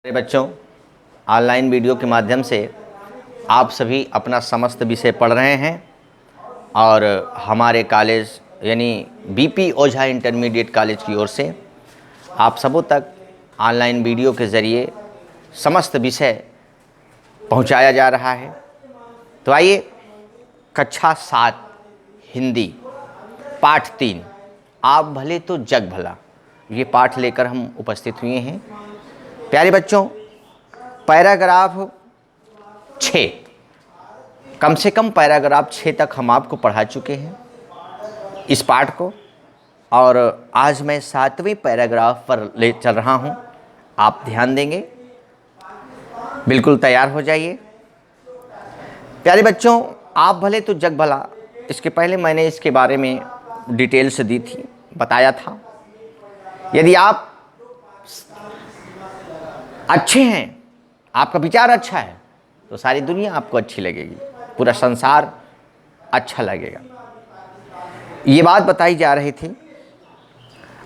मेरे बच्चों, online video के माध्यम से आप सभी अपना समस्त विषय पढ़ रहे हैं और हमारे कॉलेज यानी बीपी ओझा इंटरमीडिएट कॉलेज की ओर से आप सबों तक ऑनलाइन वीडियो के ज़रिए समस्त विषय पहुंचाया जा रहा है। तो आइए, कक्षा 7 हिंदी पाठ 3 आप भले तो जग भला, ये पाठ लेकर हम उपस्थित हुए हैं। प्यारे बच्चों, पैराग्राफ 6, कम से कम पैराग्राफ 6 तक हम आपको पढ़ा चुके हैं इस पाठ को, और आज मैं 7वें पैराग्राफ पर ले चल रहा हूं। आप ध्यान देंगे, बिल्कुल तैयार हो जाइए। प्यारे बच्चों, आप भले तो जग भला, इसके पहले मैंने इसके बारे में डिटेल से दी थी, बताया था। यदि आप अच्छे हैं, आपका विचार अच्छा है, तो सारी दुनिया आपको अच्छी लगेगी, पूरा संसार अच्छा लगेगा। ये बात बताई जा रही थी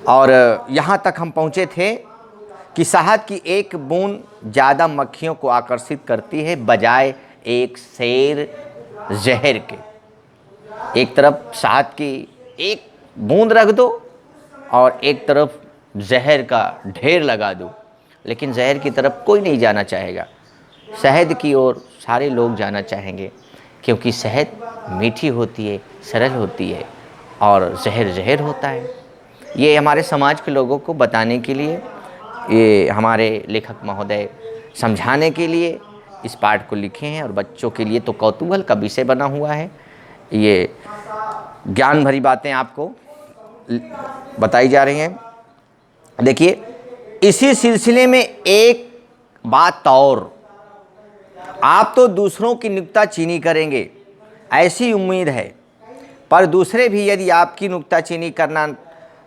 और यहाँ तक हम पहुँचे थे कि शहद की एक बूंद ज़्यादा मक्खियों को आकर्षित करती है बजाय एक शेर जहर के। एक तरफ शहद की एक बूंद रख दो और एक तरफ जहर का ढेर लगा दो, लेकिन जहर की तरफ कोई नहीं जाना चाहेगा, शहद की ओर सारे लोग जाना चाहेंगे, क्योंकि शहद मीठी होती है, सरल होती है और जहर जहर होता है। ये हमारे समाज के लोगों को बताने के लिए, ये हमारे लेखक महोदय समझाने के लिए इस पाठ को लिखे हैं, और बच्चों के लिए तो कौतूहल का विषय बना हुआ है। ये ज्ञान भरी बातें आपको बताई जा रही हैं। देखिए, इसी सिलसिले में एक बात और, आप तो दूसरों की नुक्ताचीनी करेंगे ऐसी उम्मीद है, पर दूसरे भी यदि आपकी नुक्ताचीनी करना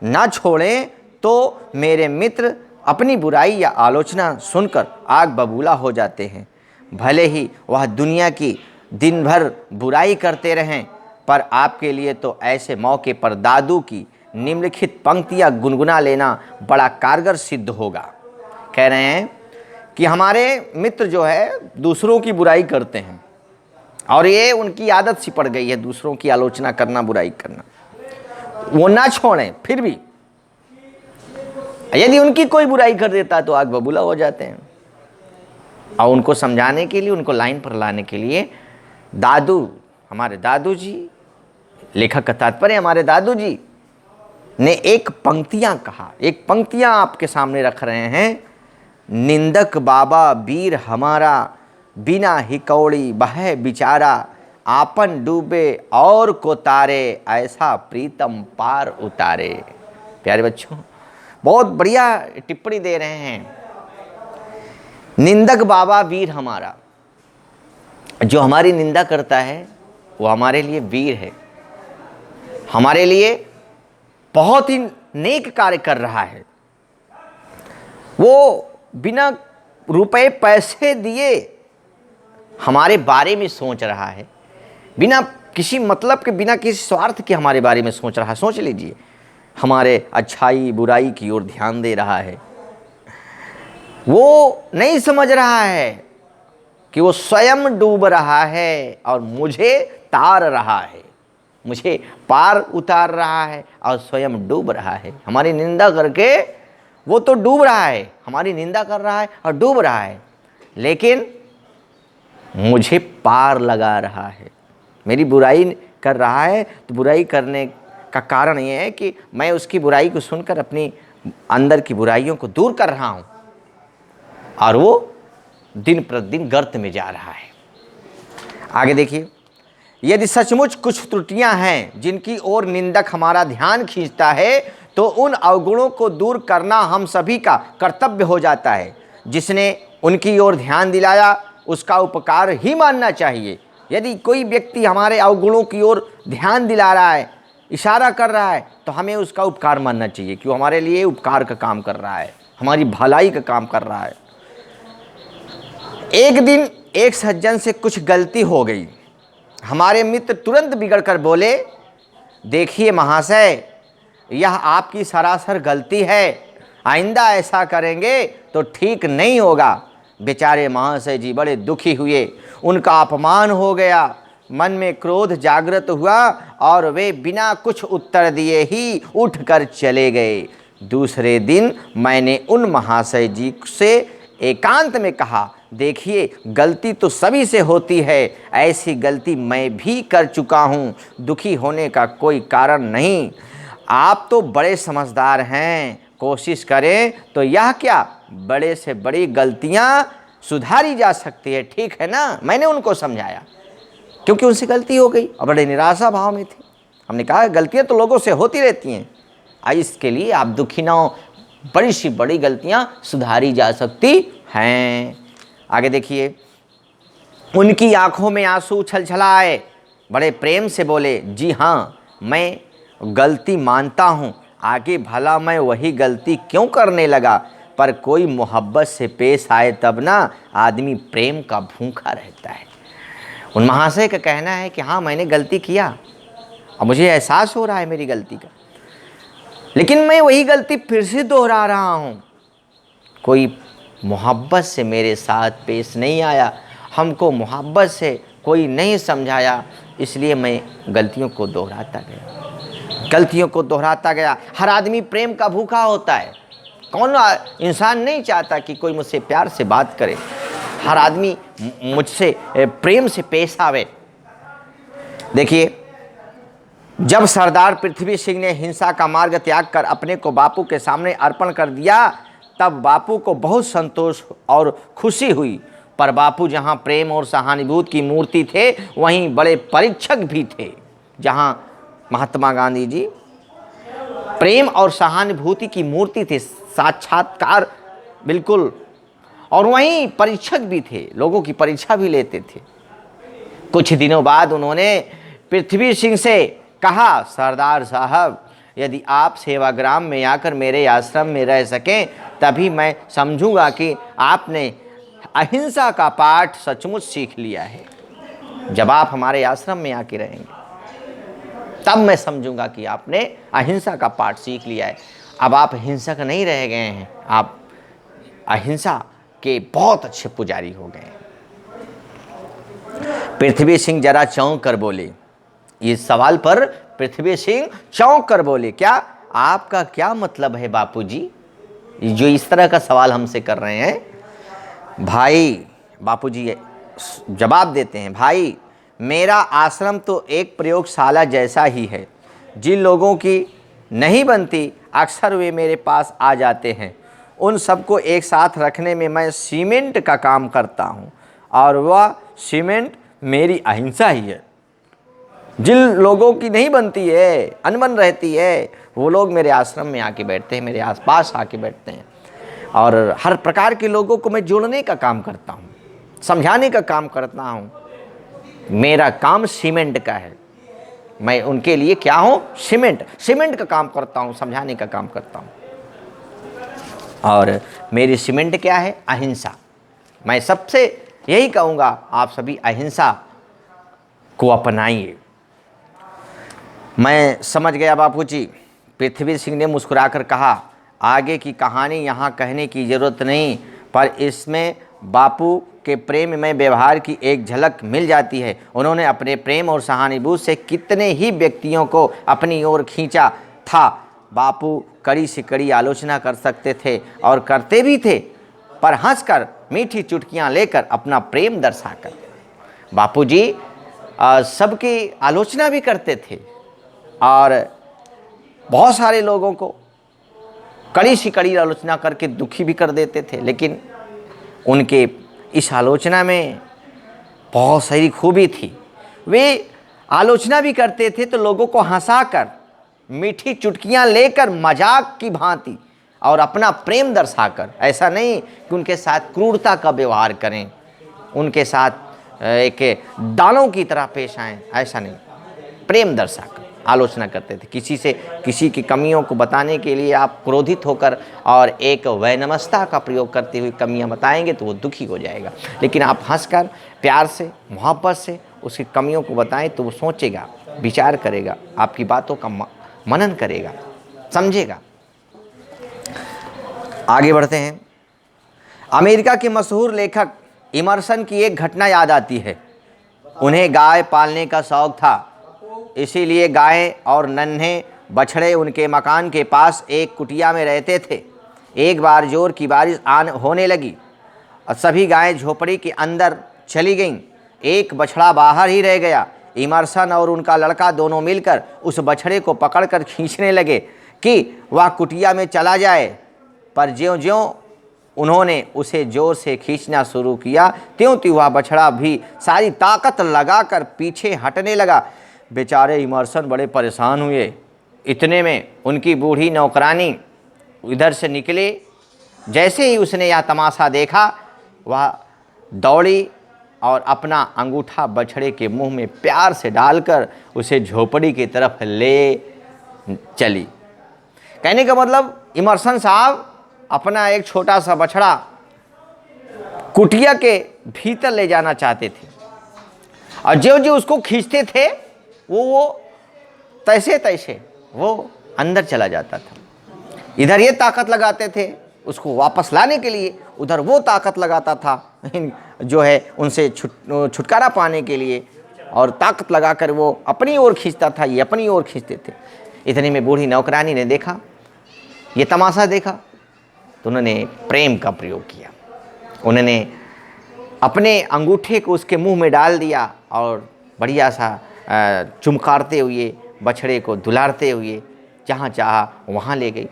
ना छोड़ें तो मेरे मित्र अपनी बुराई या आलोचना सुनकर आग बबूला हो जाते हैं। भले ही वह दुनिया की दिन भर बुराई करते रहें, पर आपके लिए तो ऐसे मौके पर दादू की निम्नलिखित पंक्तियाँ गुनगुना लेना बड़ा कारगर सिद्ध होगा। कह रहे हैं कि हमारे मित्र जो है दूसरों की बुराई करते हैं, और ये उनकी आदत सी पड़ गई है दूसरों की आलोचना करना, बुराई करना। वो ना छोड़ें, फिर भी यदि उनकी कोई बुराई कर देता तो आग बबूला हो जाते हैं। और उनको समझाने के लिए, उनको लाइन पर लाने के लिए दादू, हमारे दादू जी, लेखक का तात्पर्य हमारे दादू जी ने एक पंक्तियां कहा, एक पंक्तियां आपके सामने रख रहे हैं। निंदक बाबा वीर हमारा, बिना हिकौड़ी बहे बिचारा, आपन डूबे और को तारे, ऐसा प्रीतम पार उतारे। प्यारे बच्चों, बहुत बढ़िया टिप्पणी दे रहे हैं। निंदक बाबा वीर हमारा, जो हमारी निंदा करता है वो हमारे लिए वीर है, हमारे लिए बहुत ही नेक कार्य कर रहा है। वो बिना रुपए पैसे दिए हमारे बारे में सोच रहा है, बिना किसी मतलब के, बिना किसी स्वार्थ के हमारे बारे में सोच रहा है। सोच लीजिए, हमारे अच्छाई बुराई की ओर ध्यान दे रहा है। वो नहीं समझ रहा है कि वो स्वयं डूब रहा है और मुझे तार रहा है, मुझे पार उतार रहा है और स्वयं डूब रहा है। हमारी निंदा करके वो तो डूब रहा है, हमारी निंदा कर रहा है और डूब रहा है, लेकिन मुझे पार लगा रहा है। मेरी बुराई कर रहा है तो बुराई करने का कारण ये है कि मैं उसकी बुराई को सुनकर अपनी अंदर की बुराइयों को दूर कर रहा हूँ, और वो दिन प्रतिदिन गर्त में जा रहा है। आगे देखिए, यदि सचमुच कुछ त्रुटियां हैं जिनकी ओर निंदक हमारा ध्यान खींचता है, तो उन अवगुणों को दूर करना हम सभी का कर्तव्य हो जाता है। जिसने उनकी ओर ध्यान दिलाया उसका उपकार ही मानना चाहिए। यदि कोई व्यक्ति हमारे अवगुणों की ओर ध्यान दिला रहा है, इशारा कर रहा है, तो हमें उसका उपकार मानना चाहिए, क्यों हमारे लिए उपकार का काम कर रहा है, हमारी भलाई का काम कर रहा है। एक दिन एक सज्जन से कुछ गलती हो गई। हमारे मित्र तुरंत बिगड़ कर बोले, देखिए महाशय, यह आपकी सरासर गलती है, आइंदा ऐसा करेंगे तो ठीक नहीं होगा। बेचारे महाशय जी बड़े दुखी हुए, उनका अपमान हो गया, मन में क्रोध जागृत हुआ और वे बिना कुछ उत्तर दिए ही उठकर चले गए। दूसरे दिन मैंने उन महाशय जी से एकांत में कहा, देखिए गलती तो सभी से होती है, ऐसी गलती मैं भी कर चुका हूँ, दुखी होने का कोई कारण नहीं। आप तो बड़े समझदार हैं, कोशिश करें तो यह क्या, बड़े से बड़ी गलतियाँ सुधारी जा सकती है, ठीक है ना। मैंने उनको समझाया क्योंकि उनसे गलती हो गई और बड़े निराशा भाव में थे। हमने कहा गलतियाँ तो लोगों से होती रहती हैं, इसके लिए आप दुखी ना हो, बड़ी सी बड़ी गलतियाँ सुधारी जा सकती हैं। आगे देखिए, उनकी आंखों में आंसू छलछलाए, बड़े प्रेम से बोले, जी हाँ मैं गलती मानता हूँ, आगे भला मैं वही गलती क्यों करने लगा। पर कोई मोहब्बत से पेश आए तब ना आदमी प्रेम का भूखा रहता है। उन महाशय का कहना है कि हाँ मैंने गलती किया और मुझे एहसास हो रहा है मेरी गलती का, लेकिन मैं वही गलती फिर से दोहरा रहा हूँ। कोई मोहब्बत से मेरे साथ पेश नहीं आया, हमको मोहब्बत से कोई नहीं समझाया, इसलिए मैं गलतियों को दोहराता गया। हर आदमी प्रेम का भूखा होता है। कौन इंसान नहीं चाहता कि कोई मुझसे प्यार से बात करे, हर आदमी मुझसे प्रेम से पेश आवे। देखिए, जब सरदार पृथ्वी सिंह ने हिंसा का मार्ग त्याग कर अपने को बापू के सामने अर्पण कर दिया, तब बापू को बहुत संतोष और खुशी हुई। पर बापू जहां प्रेम और सहानुभूति की मूर्ति थे, वहीं बड़े परीक्षक भी थे। जहां महात्मा गांधी जी प्रेम और सहानुभूति की मूर्ति थे, साक्षात्कार बिल्कुल, और वहीं परीक्षक भी थे, लोगों की परीक्षा भी लेते थे। कुछ दिनों बाद उन्होंने पृथ्वी सिंह से कहा, सरदार साहब यदि आप सेवाग्राम में आकर मेरे आश्रम में रह सकें, तभी मैं समझूंगा कि आपने अहिंसा का पाठ सचमुच सीख लिया है। जब आप हमारे आश्रम में आके रहेंगे तब मैं समझूंगा कि आपने अहिंसा का पाठ सीख लिया है। अब आप हिंसक नहीं रह गए हैं, आप अहिंसा के बहुत अच्छे पुजारी हो गए हैं। पृथ्वी सिंह जरा चौंक कर बोले, इस सवाल पर पृथ्वी सिंह चौंक कर बोले, क्या आपका क्या मतलब है बापूजी, जो इस तरह का सवाल हमसे कर रहे हैं। भाई, बापूजी जवाब देते हैं, भाई मेरा आश्रम तो एक प्रयोगशाला जैसा ही है। जिन लोगों की नहीं बनती अक्सर वे मेरे पास आ जाते हैं। उन सबको एक साथ रखने में मैं सीमेंट का काम करता हूँ और वह सीमेंट मेरी अहिंसा ही है। जिन लोगों की नहीं बनती है, अनबन रहती है, वो लोग मेरे आश्रम में आके बैठते हैं, मेरे आसपास आके बैठते हैं और हर प्रकार के लोगों को मैं जोड़ने का काम करता हूँ, समझाने का काम करता हूँ। मेरा काम सीमेंट का है, मैं उनके लिए क्या हूँ, सीमेंट का काम करता हूँ, समझाने का काम करता हूँ। और मेरी सीमेंट क्या है, अहिंसा। मैं सबसे यही कहूँगा, आप सभी अहिंसा को अपनाइए। मैं समझ गया बापूजी, पृथ्वी सिंह ने मुस्कुराकर कहा, आगे की कहानी यहाँ कहने की ज़रूरत नहीं, पर इसमें बापू के प्रेम में व्यवहार की एक झलक मिल जाती है। उन्होंने अपने प्रेम और सहानुभूति से कितने ही व्यक्तियों को अपनी ओर खींचा था। बापू कड़ी से कड़ी आलोचना कर सकते थे और करते भी थे, पर हंसकर मीठी चुटकियां लेकर अपना प्रेम दर्शाकर। बापूजी सबकी आलोचना भी करते थे और बहुत सारे लोगों को कड़ी से कड़ी आलोचना करके दुखी भी कर देते थे, लेकिन उनके इस आलोचना में बहुत सारी खूबी थी। वे आलोचना भी करते थे तो लोगों को हंसाकर, मीठी चुटकियां लेकर, मजाक की भांति और अपना प्रेम दर्शाकर। ऐसा नहीं कि उनके साथ क्रूरता का व्यवहार करें, उनके साथ एक दानों की तरह पेश आएं, ऐसा नहीं, प्रेम दर्शाकर आलोचना करते थे। किसी की कमियों को बताने के लिए आप क्रोधित होकर और एक वैनमस्ता का प्रयोग करते हुए कमियां बताएंगे तो वो दुखी हो जाएगा, लेकिन आप हंसकर, प्यार से, मोहब्बत से उसकी कमियों को बताएं तो वो सोचेगा, विचार करेगा, आपकी बातों का मनन करेगा, समझेगा। आगे बढ़ते हैं। अमेरिका के मशहूर लेखक इमर्सन की एक घटना याद आती है। उन्हें गाय पालने का शौक था, इसीलिए गाय और नन्हे बछड़े उनके मकान के पास एक कुटिया में रहते थे। एक बार जोर की बारिश होने लगी और सभी गायें झोपड़ी के अंदर चली गईं। एक बछड़ा बाहर ही रह गया। इमर्सन और उनका लड़का दोनों मिलकर उस बछड़े को पकड़कर खींचने लगे कि वह कुटिया में चला जाए, पर ज्यों-ज्यों उन्होंने उसे जोर से खींचना शुरू किया, त्यों-त्यों वह बछड़ा भी सारी ताकत लगाकर पीछे हटने लगा। बेचारे इमर्सन बड़े परेशान हुए। इतने में उनकी बूढ़ी नौकरानी इधर से निकले। जैसे ही उसने यह तमाशा देखा, वह दौड़ी और अपना अंगूठा बछड़े के मुंह में प्यार से डालकर उसे झोपड़ी की तरफ ले चली। कहने का मतलब, इमर्सन साहब अपना एक छोटा सा बछड़ा कुटिया के भीतर ले जाना चाहते थे, और जो जो उसको खींचते थे वो तैसे तैसे वो अंदर चला जाता था। इधर ये ताकत लगाते थे उसको वापस लाने के लिए, उधर वो ताकत लगाता था जो है उनसे छुटकारा पाने के लिए, और ताकत लगाकर वो अपनी ओर खींचता था, ये अपनी ओर खींचते थे। इतने में बूढ़ी नौकरानी ने देखा, ये तमाशा देखा, तो उन्होंने प्रेम का प्रयोग किया। उन्होंने अपने अंगूठे को उसके मुंह में डाल दिया और बढ़िया सा चुमकारते हुए, बछड़े को दुलारते हुए जहाँ चाहा वहाँ ले गई।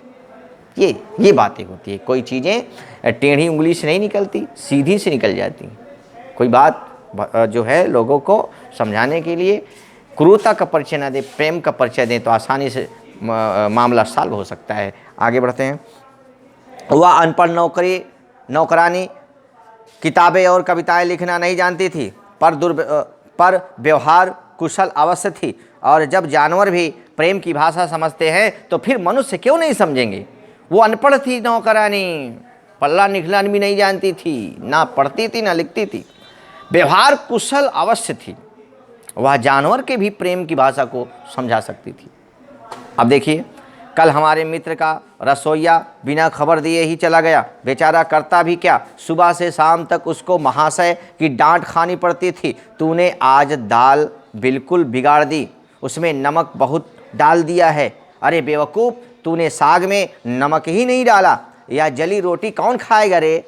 ये बातें होती है। कोई चीज़ें टेढ़ी उंगली से नहीं निकलती, सीधी से निकल जाती। कोई बात जो है लोगों को समझाने के लिए क्रूरता का परिचय न दे, प्रेम का परिचय दें, तो आसानी से मामला सॉल्व हो सकता है। आगे बढ़ते हैं। वह अनपढ़ नौकरानी किताबें और कविताएं लिखना नहीं जानती थी, पर व्यवहार कुशल अवश्य थी। और जब जानवर भी प्रेम की भाषा समझते हैं तो फिर मनुष्य क्यों नहीं समझेंगे। वो अनपढ़ थी नौकरानी, पल्ला निखलान भी नहीं जानती थी, ना पढ़ती थी ना लिखती थी, व्यवहार कुशल अवश्य थी। वह जानवर के भी प्रेम की भाषा को समझा सकती थी। अब देखिए, कल हमारे मित्र का रसोइया बिना खबर दिए ही चला गया। बेचारा करता भी क्या, सुबह से शाम तक उसको महाशय की डांट खानी पड़ती थी। तूने आज दाल बिल्कुल बिगाड़ दी, उसमें नमक बहुत डाल दिया है। अरे बेवकूफ़, तूने साग में नमक ही नहीं डाला, या जली रोटी कौन खाएगा रे।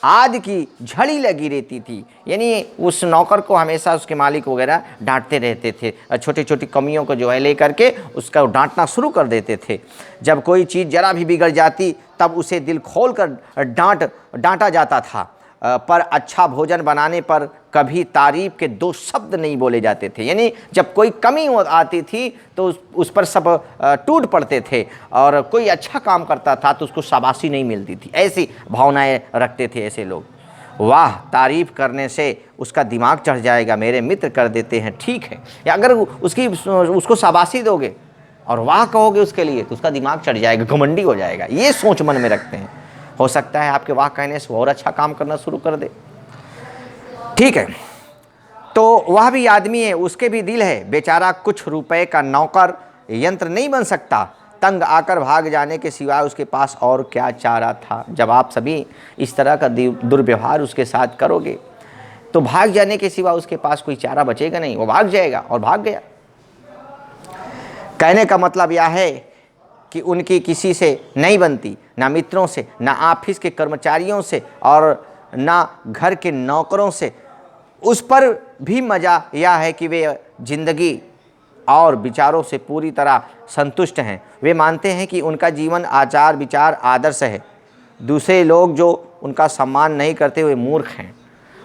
आदि की झड़ी लगी रहती थी। यानी उस नौकर को हमेशा उसके मालिक वगैरह डांटते रहते थे, छोटी छोटी कमियों को जो है लेकर के उसका डांटना शुरू कर देते थे। जब कोई चीज़ जरा भी बिगड़ जाती तब उसे दिल खोल कर डांटा जाता था, पर अच्छा भोजन बनाने पर कभी तारीफ के दो शब्द नहीं बोले जाते थे। यानी जब कोई कमी आती थी तो उस पर सब टूट पड़ते थे, और कोई अच्छा काम करता था तो उसको शाबाशी नहीं मिलती थी। ऐसी भावनाएं रखते थे ऐसे लोग। वाह, तारीफ करने से उसका दिमाग चढ़ जाएगा, मेरे मित्र कर देते हैं, ठीक है। या अगर उसको शाबाशी दोगे और वाह कहोगे उसके लिए तो उसका दिमाग चढ़ जाएगा, घमंडी हो जाएगा। ये सोच मन में रखते हैं। हो सकता है आपके वाह कहने से और अच्छा काम करना शुरू कर दे। ठीक है, तो वह भी आदमी है, उसके भी दिल है। बेचारा कुछ रुपए का नौकर यंत्र नहीं बन सकता। तंग आकर भाग जाने के सिवाय उसके पास और क्या चारा था। जब आप सभी इस तरह का दुर्व्यवहार उसके साथ करोगे तो भाग जाने के सिवा उसके पास कोई चारा बचेगा नहीं, वो भाग जाएगा। और भाग गया। कहने का मतलब यह है कि उनकी किसी से नहीं बनती, ना मित्रों से, ना ऑफिस के कर्मचारियों से, और ना घर के नौकरों से। उस पर भी मज़ा यह है कि वे जिंदगी और विचारों से पूरी तरह संतुष्ट हैं। वे मानते हैं कि उनका जीवन आचार विचार आदर्श है। दूसरे लोग जो उनका सम्मान नहीं करते वे मूर्ख हैं।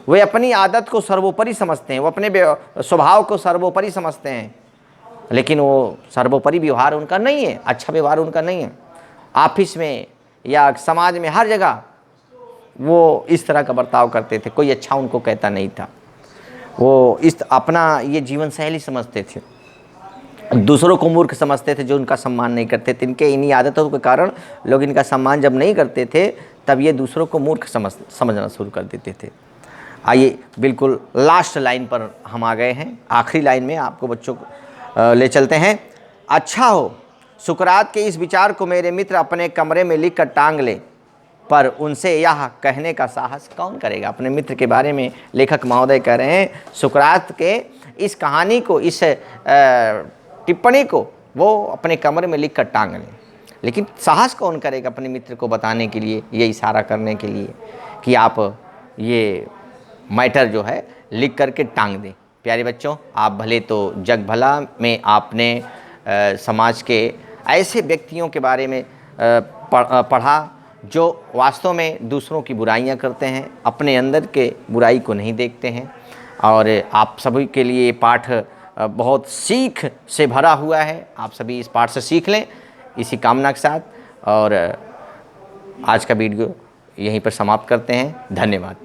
वे अपनी आदत को सर्वोपरि समझते हैं, वो अपने स्वभाव को सर्वोपरि समझते हैं, लेकिन वो सर्वोपरि व्यवहार उनका नहीं है, अच्छा व्यवहार उनका नहीं है। ऑफिस में या समाज में हर जगह वो इस तरह का बर्ताव करते थे, कोई अच्छा उनको कहता नहीं था। वो इस अपना ये जीवन शैली समझते थे, दूसरों को मूर्ख समझते थे जो उनका सम्मान नहीं करते थे। इनके इन्हीं आदतों के कारण लोग इनका सम्मान जब नहीं करते थे तब ये दूसरों को मूर्ख समझना शुरू कर देते थे। आइए बिल्कुल लास्ट लाइन पर हम आ गए हैं, आखिरी लाइन में आपको बच्चों को ले चलते हैं। अच्छा हो सुकरात के इस विचार को मेरे मित्र अपने कमरे में लिख कर टांग ले। पर उनसे यह कहने का साहस कौन करेगा। अपने मित्र के बारे में लेखक महोदय कह रहे हैं, सुकरात के इस कहानी को, इस टिप्पणी को वो अपने कमरे में लिख कर टांग लें, लेकिन साहस कौन करेगा अपने मित्र को बताने के लिए, ये इशारा करने के लिए कि आप ये मैटर जो है लिख करके टांग दें। प्यारे बच्चों, आप भले तो जग भला में आपने समाज के ऐसे व्यक्तियों के बारे में पढ़ा जो वास्तव में दूसरों की बुराइयां करते हैं, अपने अंदर के बुराई को नहीं देखते हैं। और आप सभी के लिए ये पाठ बहुत सीख से भरा हुआ है। आप सभी इस पाठ से सीख लें, इसी कामना के साथ। और आज का वीडियो यहीं पर समाप्त करते हैं। धन्यवाद।